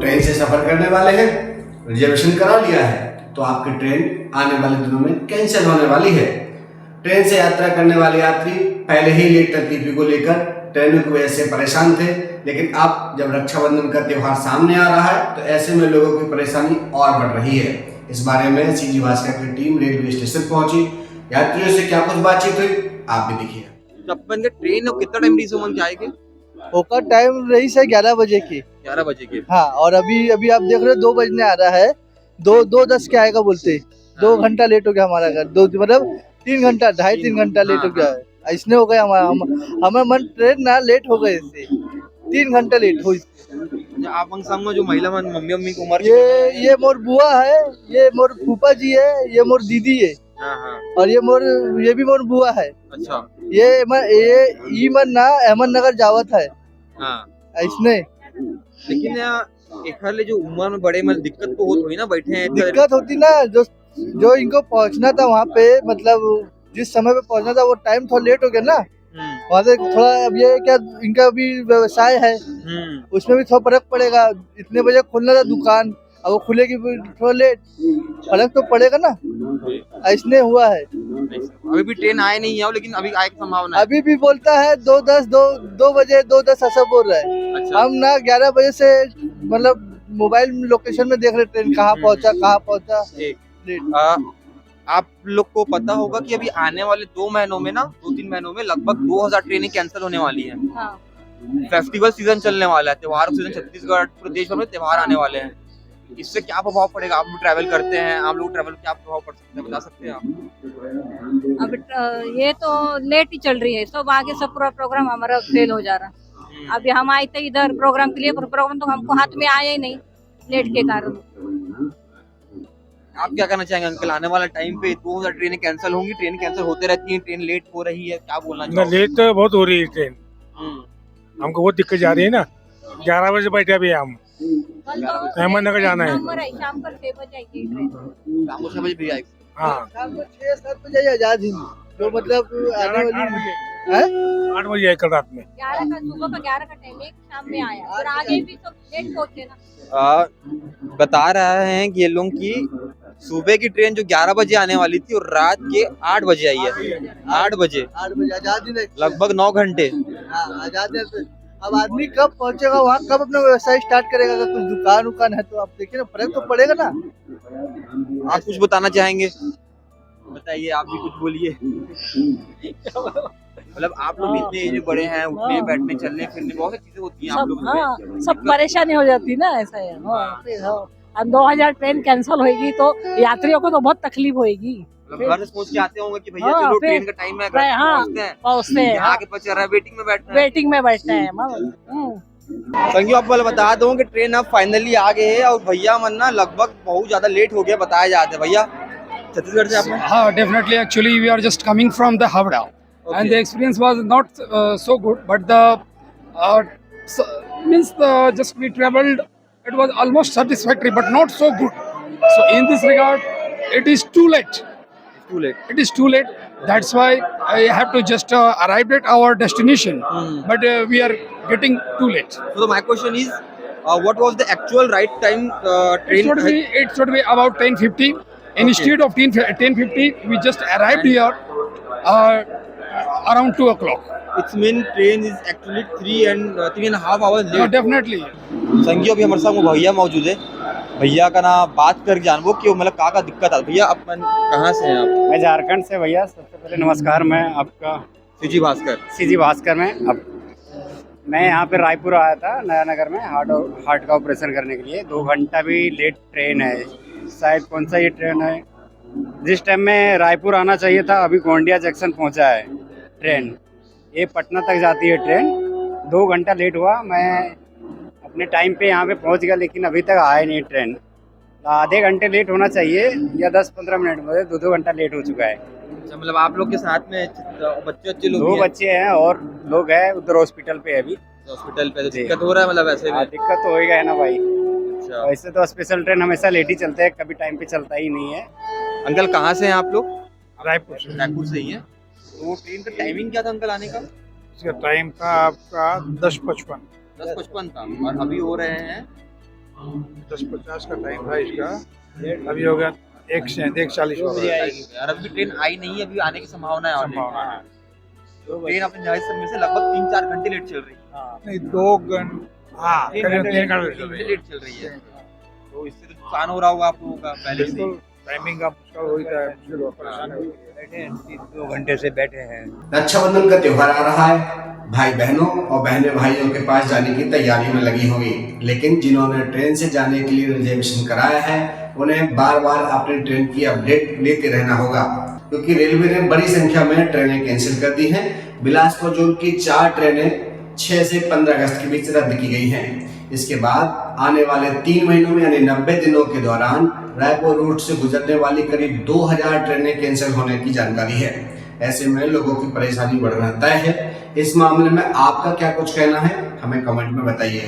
Train से सफर करने वाले हैं, रिजर्वेशन करा लिया है, तो आपकी ट्रेन आने वाले दिनों में कैंसिल होने वाली है। ट्रेन से यात्रा करने वाले यात्री पहले ही लेट तकलीफी को लेकर ट्रेनों की वजह से परेशान थे, लेकिन अब जब रक्षाबंधन का त्यौहार सामने आ रहा है तो ऐसे में लोगों की परेशानी और बढ़ रही है। इस बारे में सीजी भास्कर की टीम रेलवे स्टेशन पहुंची, यात्रियों से क्या कुछ बातचीत हुई आप भी देखिए। जब बंदे ट्रेन कितना टाइम रही समझ जाएगी? होकर टाइम रही है 11 बजे की। 11 बजे के। हाँ, और अभी आप देख रहे हो 2 बजने आ रहा है, 2:10 के आएगा बोलते, 2 घंटा लेट हो गया हमारा घर, 2 मतलब 3 घंटा 2.5-3 घंटा लेट हो गया है। इसने हो गया हमारा मन ट्रेन ना लेट हो गए इससे 3 घंटा लेट हो। आप संग में जो महिला मन मम्मी की उम्र ये मोर बुआ है, ये मोर फूफा जी है, ये मोर दीदी है। हाँ। और ये भी मोर बुआ है। अच्छा। ये मन ना अहमदनगर जावत है। हाँ। इसने लेकिन एक हाल जो उम्र में बड़े मतलब दिक्कत तो होती ना, बैठे हैं दिक्कत होती ना, जो इनको पहुंचना था वहाँ पे, मतलब जिस समय पे पहुंचना था वो टाइम थोड़ा लेट हो गया ना। वहाँ से थोड़ा अब ये क्या इनका भी व्यवसाय है, उसमें भी थोड़ा फर्क पड़ेगा। इतने बजे खुलना था दुकान, अब वो खुलेगी थोड़ा लेट, फर्क तो पड़ेगा ना। इसने हुआ है। अभी भी ट्रेन आए नहीं है, लेकिन अभी आए की संभावना है। अभी भी बोलता है 2 बजे 2:10 ऐसा बोल रहा है। अच्छा। हम ना 11 बजे से मतलब मोबाइल लोकेशन में देख रहे ट्रेन कहाँ पहुँचा। आप लोग को पता होगा कि अभी आने वाले 2-3 महीनों में लगभग 2000 ट्रेनें कैंसिल होने वाली हैं। हाँ। फेस्टिवल सीजन चलने वाला है, त्योहार सीजन, छत्तीसगढ़ पूरे देश भर में त्योहार आने वाले हैं। इससे क्या प्रभाव पड़ेगा? आप लोग ट्रैवल करते हैं, आप लोग ट्रैवल क्या प्रभाव पड़ सकता है, बता सकते हैं आप? अब ये तो लेट ही चल रही है, सब आगे सब पूरा प्रोग्राम हमारा फेल हो जा रहा। अभी हम आए थे इधर प्रोग्राम के लिए, प्रोग्राम तो हमको हाथ में आया ही नहीं लेट के कारण। आप क्या कहना चाहेंगे अंकल? आने वाला टाइम पे 2000 ट्रेनें कैंसिल होंगी, ट्रेन कैंसिल होते रहती हैं, ट्रेन लेट हो रही है, क्या बोलना चाहोगे? लेट तो बहुत हो रही है ट्रेन, हमको बहुत दिक्कत जा रही है ना। 11 बजे बैठे अभी हम अहमदनगर जाना है। शाम को 6 बजे आएगी ट्रेन। शाम को 6 बजे भी आएगी। हाँ, शाम को 6-7 बजे आजाद हिंद, तो मतलब आने वाली 8 बजे आए कल रात में। 11 का सुबह का 11 का टाइम, एक शाम में आया और आगे भी सब लेट पहुंचे ना। बता रहे हैं कि ये लोग की सुबह की ट्रेन जो 11 बजे आने वाली थी और रात के 8 बजे आई है। 8 बजे आजाद हिंद लगभग 9 घंटे। आजाद हिंद। अब आदमी कब पहुंचेगा वहाँ, कब अपना व्यवसाय स्टार्ट करेगा? अगर कुछ दुकान है तो आप देखिए ना, फर्क तो पड़ेगा ना। आप कुछ बताना चाहेंगे? बताइए, आप भी कुछ बोलिए। मतलब आप लोग इतने एज में बड़े हैं, उठने बैठने चलने फिरने बहुत सी चीजें होती हैं आप लोगों में। सब परेशानी हो जाती ना, ऐसा है। अब 2000 ट्रेन कैंसिल होगी तो यात्रियों को तो बहुत तकलीफ होगी। मतलब घर से सोच के आते होंगे कि भैया चलो ट्रेन का टाइम है, पहुंचते हैं, आगे पहुंच रहा है, वेटिंग में बैठते हैं। संगी आपको बता दूं कि ट्रेन अब फाइनली आ गई है और भैया मन ना लगभग बहुत ज्यादा लेट हो गया बताया जाता है। भैया छत्तीसगढ़ से आप? हाँ, definitely. Actually, we are just coming from the Havda, and the experience was not so good. But just we traveled. It was almost satisfactory, but not so good. So in this regard, it is too late. It is too late. That's why I have to just arrive at our destination. But we are getting too late. So my question is, what was the actual right time train? It should be about 10:50. Instead of 10:50, we just arrived here around 2 o'clock. It's mean train is actually 3.5 hours late. Definitely. संगी अभी हमारे साथ वो भैया मौजूद है, भैया का ना बात कर जानबो कि मतलब का दिक्कत है। भैया अपन कहाँ से हैं आप? मैं झारखंड से भैया। सबसे पहले नमस्कार। मैं आपका सीजी भास्कर में अब मैं यहाँ पे रायपुर आया था, नया नगर में हार्ट का ऑपरेशन करने के लिए। 2 घंटा भी लेट ट्रेन है। शायद कौन सा ये ट्रेन है, जिस टाइम में रायपुर आना चाहिए था अभी गोंडिया जंक्शन पहुँचा है ट्रेन। ये पटना तक जाती है ट्रेन। 2 घंटा लेट हुआ। मैं अपने टाइम पे यहाँ पे पहुँच गया, लेकिन अभी तक आया नहीं ट्रेन। आधे घंटे लेट होना चाहिए या 10-15 मिनट में, 2 घंटा लेट हो चुका है। मतलब आप लोग के साथ में बच्चे लोग? 2 बच्चे हैं और लोग हैं उधर हॉस्पिटल पे। अभी हॉस्पिटल पे तो दिक्कत हो रहा है मतलब ऐसे में? दिक्कत तो होएगा है ना भाई। अच्छा। वैसे तो स्पेशल ट्रेन हमेशा लेट ही चलते हैं, कभी टाइम पे चलता ही नहीं है। अंकल कहाँ से हैं आप लोग? रायपुर से ही है। तो वो ट्रेन का टाइमिंग क्या था अंकल आने का? इसका टाइम था आपका 10:55 था और अभी हो रहे हैं 10:50 का टाइम था इसका, अभी हो गया 1:40 हो गया। और अभी ट्रेन आई नहीं है, अभी आने की संभावना है। संभावना है। ट्रेन अपने जहाज समय से लगभग 3-4 घंटे लेट चल रही है। नहीं 2 घंटे, हाँ करीब 3 घंटे लेट चल रही है। तो इससे तो नुकसान हो रहा होगा आप लोगों का पहले से। बिल्कुल, टाइमिंग का मुश्किल हो जाता है, मुश्किल हो, परेशानी होती है। 2 घंटे से बैठे हैं। रक्षाबंधन का त्योहार आ रहा है, भाई बहनों और बहनें भाइयों के पास जाने की तैयारी में लगी होंगी, लेकिन जिन्होंने ट्रेन से जाने के लिए रिजर्वेशन कराया है उन्हें बार बार अपनी ट्रेन की अपडेट लेते रहना होगा, क्योंकि रेलवे ने बड़ी संख्या में ट्रेनें कैंसिल कर दी हैं। बिलासपुर जोन की 4 ट्रेनें 6 से 15 अगस्त के बीच रद्द की गई हैं। इसके बाद आने वाले 3 महीनों में यानी 90 दिनों के दौरान रायपुर रूट से गुजरने वाली करीब 2000 ट्रेनें कैंसिल होने की जानकारी है। ऐसे में लोगों की परेशानी बढ़ना तय है। इस मामले में आपका क्या कुछ कहना है, हमें कमेंट में बताइए।